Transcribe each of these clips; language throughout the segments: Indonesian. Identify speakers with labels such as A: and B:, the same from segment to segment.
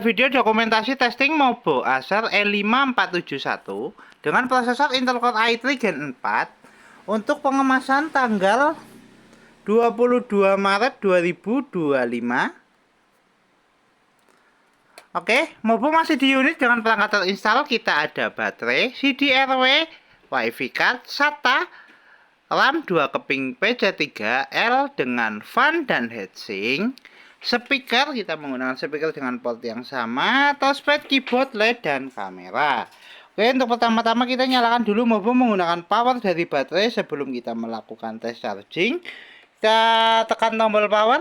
A: Video dokumentasi testing Mobo Acer E5471 dengan prosesor Intel Core i3 Gen 4 untuk pengemasan tanggal 22 Maret 2025. Oke, Mobo masih di unit dengan perangkat terinstall. Kita ada baterai, CD-RW, WiFi card, SATA, RAM 2 keping PJ3L dengan fan dan heatsink. Speaker, kita menggunakan speaker dengan port yang sama, touchpad, keyboard, LED, dan kamera. Oke, untuk pertama-tama kita nyalakan dulu Mobo menggunakan power dari baterai sebelum kita melakukan tes charging. Kita tekan tombol power.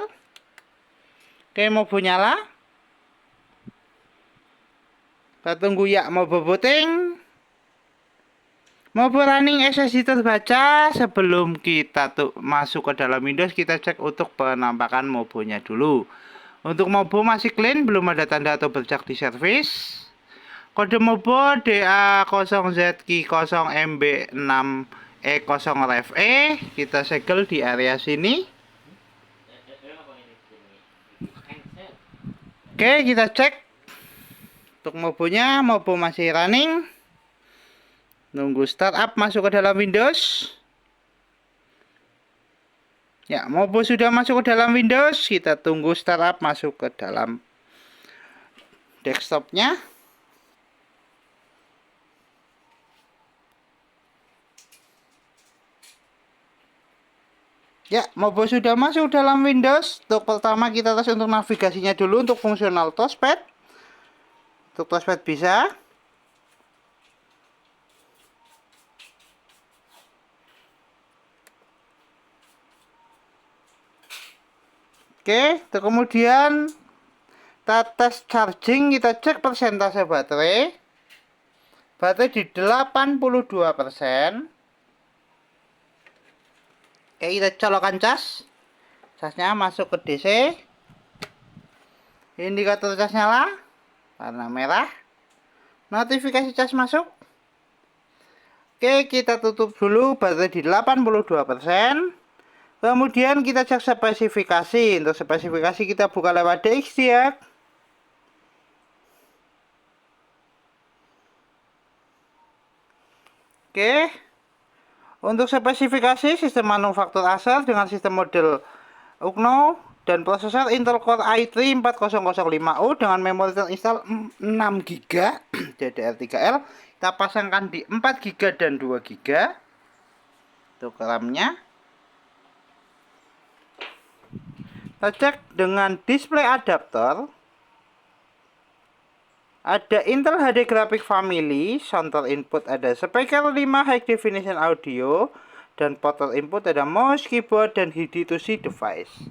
A: Oke, Mobo nyala. Kita tunggu ya Mobo booting. Mobo running SSD terbaca. Sebelum kita masuk ke dalam Windows, kita cek untuk penampakan Mobonya dulu. Untuk Mobo masih clean, belum ada tanda atau bercak di service. Kode Mobo DA0Z0MB6E0RFE. Kita segel di area sini. Oke, kita cek untuk Mobonya. Mobo masih running. Nunggu startup masuk ke dalam Windows. Ya, Mobo sudah masuk ke dalam Windows. Kita tunggu startup masuk ke dalam desktopnya. Ya, Mobo sudah masuk dalam Windows. Untuk pertama kita tes untuk navigasinya dulu untuk fungsional touchpad. Untuk touchpad bisa. Oke, kemudian kita tes charging, kita cek persentase baterai. Baterai di 82%. Oke, kita colokkan cas. Casnya masuk ke DC. Indikator cas nyala, warna merah. Notifikasi cas masuk. Oke, kita tutup dulu baterai di 82%. Kemudian kita cek spesifikasi. Untuk spesifikasi kita buka lewat DXT ya. Oke. Untuk spesifikasi sistem manufaktur Acer dengan sistem model UNO dan prosesor Intel Core i3 4005U dengan memori terinstall 6GB DDR3L. Kita pasangkan di 4GB dan 2GB. Untuk RAM-nya. Kita cek dengan display adapter. Ada Intel HD Graphic Family, sound input ada speaker 5 high definition audio, dan port input ada mouse, keyboard, dan HID2C device.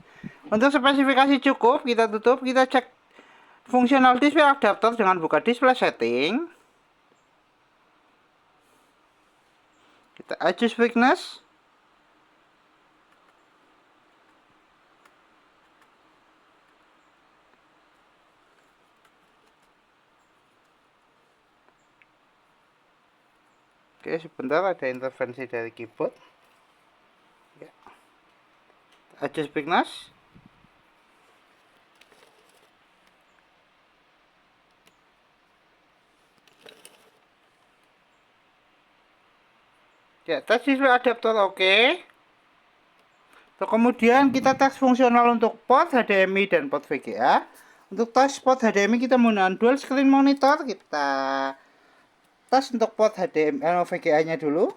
A: Untuk spesifikasi cukup, kita tutup, kita cek fungsional display adapter dengan buka display setting. Kita adjust brightness. Oke, sebentar ada intervensi dari keyboard. Ya. Adjust brightness. Ya, tes display adapter oke. Kemudian kita tes fungsional untuk port HDMI dan port VGA. Untuk tes port HDMI kita menggunakan dual screen monitor. Kita tes untuk port HDMI VGA-nya dulu.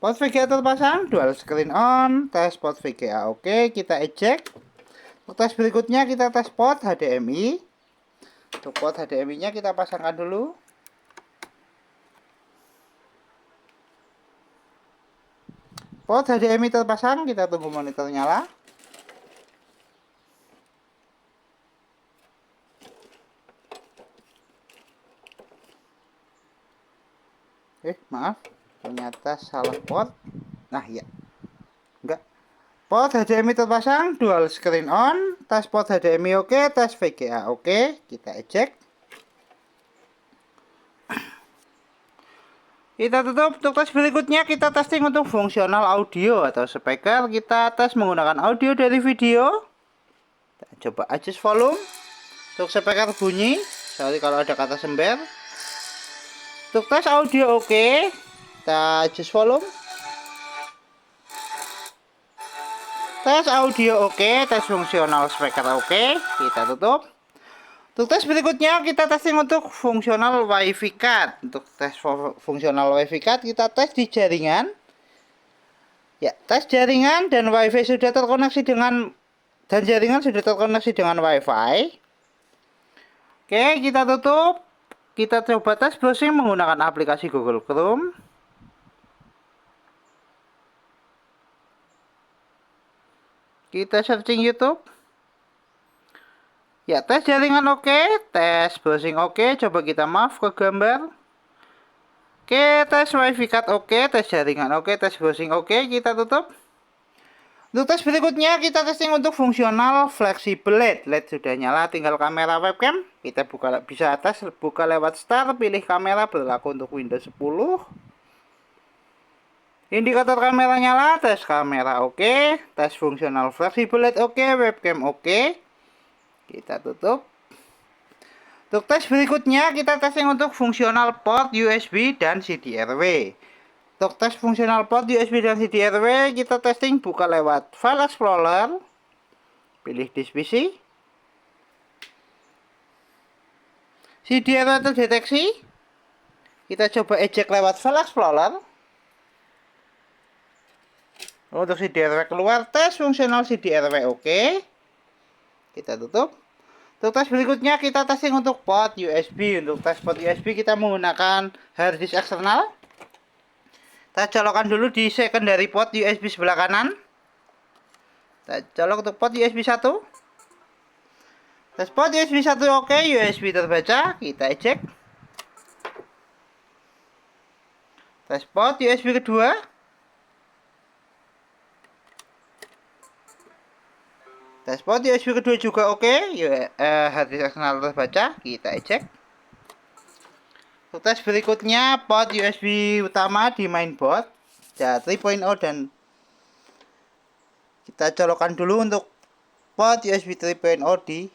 A: Port VGA terpasang, dual screen on, tes port VGA oke, kita eject. Untuk tes berikutnya kita tes port HDMI. Untuk port HDMI-nya kita pasangkan dulu. Port HDMI terpasang, kita tunggu monitor nyala. Maaf, ternyata salah port. Nah ya, enggak. Port HDMI terpasang, dual screen on, tes port HDMI oke, tes VGA oke. Kita eject. Kita tutup. Untuk tes berikutnya kita testing untuk fungsional audio atau speaker. Kita tes menggunakan audio dari video. Kita coba adjust volume. Untuk speaker bunyi, sorry kalau ada kata sember. Untuk tes audio oke, kita adjust volume. Tes audio oke, tes fungsional speaker oke, kita tutup. Untuk tes berikutnya kita testing untuk fungsional WiFi card. Untuk tes fungsional WiFi card kita tes di jaringan. Ya, tes jaringan dan WiFi sudah terkoneksi dengan jaringan sudah terkoneksi dengan WiFi. Oke, kita tutup. Kita coba tes browsing menggunakan aplikasi Google Chrome. Kita searching YouTube. Ya, tes jaringan oke, tes browsing oke. Coba kita move ke gambar. Oke, tes WiFi card oke, tes jaringan oke, tes browsing oke. Kita tutup. Untuk tes berikutnya kita testing untuk fungsional fleksibel LED. LED sudah nyala, tinggal kamera webcam. Kita bisa tes buka lewat start, pilih kamera, berlaku untuk Windows 10. Indikator kamera nyala, tes kamera oke, tes fungsional fleksibel LED oke, webcam oke. Kita tutup. Untuk tes berikutnya kita testing untuk fungsional port USB dan CD-RW. Untuk tes fungsional port USB dan CD-RW kita testing buka lewat File Explorer. Pilih disk PC. CD-RW terdeteksi. Kita coba eject lewat File Explorer. Untuk CD-RW keluar, tes fungsional CD-RW oke. Kita tutup. Untuk tes berikutnya kita testing untuk port USB. Untuk tes port USB kita menggunakan hard disk eksternal. Kita colokkan dulu di secondary port USB sebelah kanan. Kita colok untuk port USB 1. Tes port USB 1 oke, USB terbaca, kita eject. Tes port USB kedua. Tes port USB kedua juga oke, hard disk eksternal terbaca, kita eject. Untuk tes berikutnya port USB utama di mainboard ya 3.0 dan kita colokkan dulu untuk port USB 3.0 di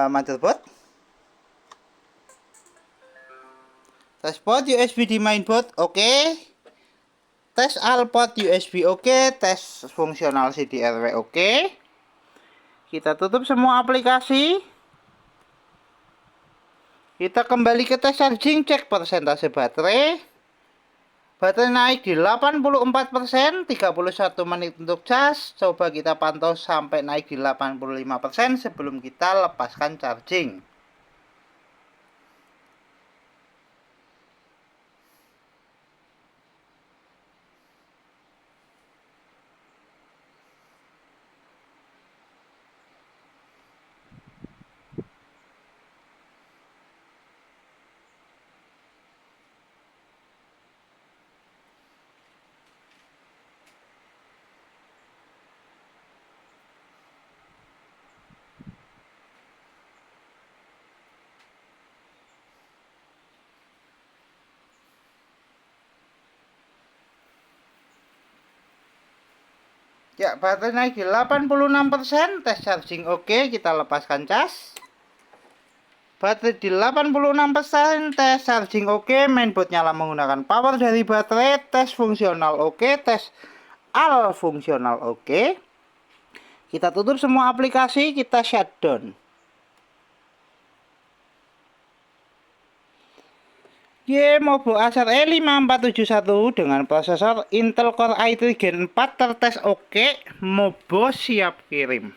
A: motherboard. Tes port USB di mainboard oke. Tes all port USB oke, tes fungsional CD-RW oke. Kita tutup semua aplikasi. Kita kembali ke tes charging, cek persentase baterai. Baterai naik di 84%, 31 menit untuk cas. Coba kita pantau sampai naik di 85% sebelum kita lepaskan charging. Ya, baterai naik di 86%, tes charging oke, kita lepaskan cas. Baterai di 86%, tes charging oke, mainboard nyala menggunakan power dari baterai, tes fungsional oke, tes all fungsional oke. Kita tutup semua aplikasi, kita shutdown. Mobo Acer E5471 dengan prosesor Intel Core i3 Gen 4 tertes oke, Mobo siap kirim.